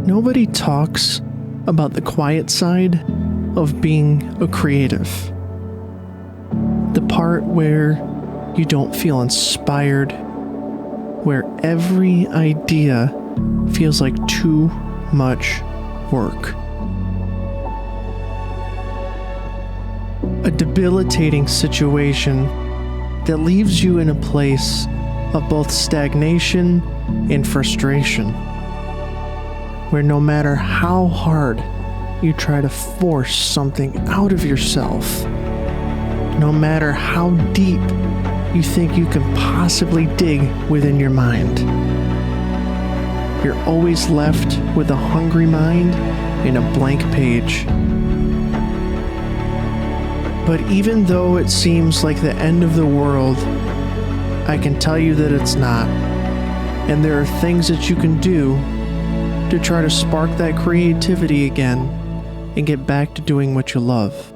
Nobody talks about the quiet side of being a creative. The part where you don't feel inspired, where every idea feels like too much work. A debilitating situation that leaves you in a place of both stagnation and frustration, where no matter how hard you try to force something out of yourself, no matter how deep you think you can possibly dig within your mind, you're always left with a hungry mind and a blank page. But even though it seems like the end of the world, I can tell you that it's not. And there are things that you can do to try to spark that creativity again and get back to doing what you love.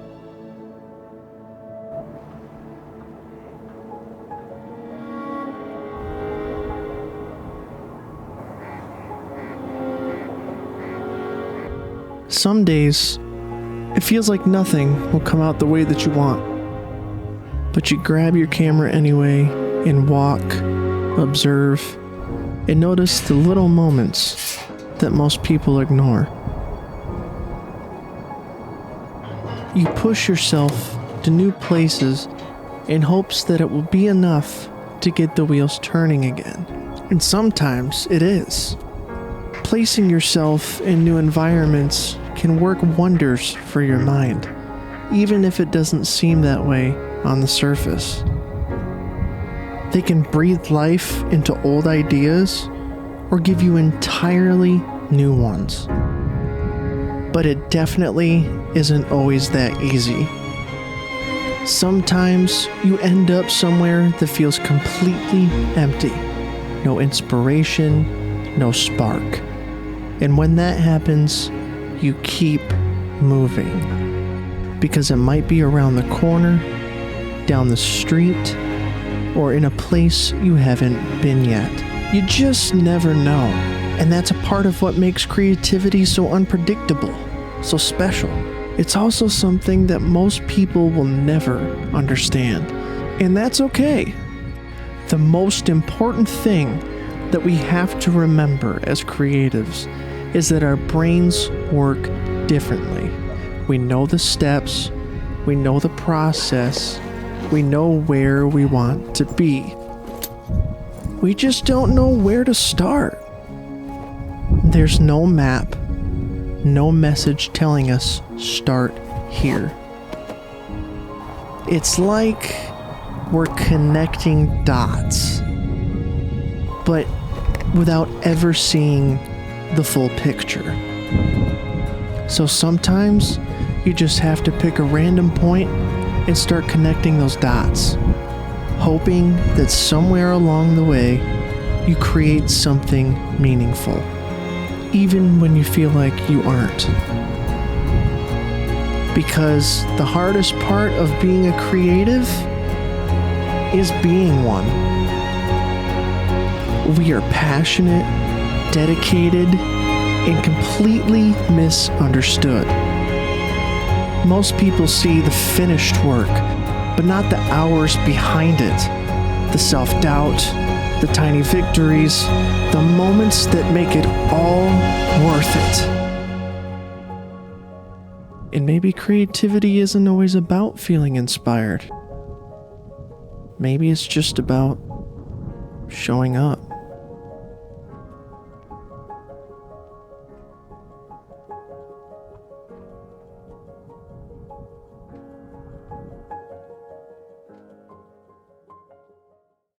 Some days, it feels like nothing will come out the way that you want. But you grab your camera anyway and walk, observe, and notice the little moments that most people ignore. You push yourself to new places in hopes that it will be enough to get the wheels turning again. And sometimes it is. Placing yourself in new environments can work wonders for your mind, even if it doesn't seem that way on the surface. They can breathe life into old ideas or give you entirely new ones. But it definitely isn't always that easy. Sometimes you end up somewhere that feels completely empty. No inspiration, no spark. And when that happens, you keep moving. Because it might be around the corner, down the street, or in a place you haven't been yet. You just never know. And that's a part of what makes creativity so unpredictable, so special. It's also something that most people will never understand. And that's okay. The most important thing that we have to remember as creatives is that our brains work differently. We know the steps, we know the process, we know where we want to be. We just don't know where to start. There's no map, no message telling us start here. It's like we're connecting dots, but without ever seeing the full picture. So sometimes you just have to pick a random point and start connecting those dots, hoping that somewhere along the way you create something meaningful, even when you feel like you aren't. Because the hardest part of being a creative is being one. We are passionate, dedicated, and completely misunderstood. Most people see the finished work, but not the hours behind it. The self-doubt, the tiny victories, the moments that make it all worth it. And maybe creativity isn't always about feeling inspired. Maybe it's just about showing up.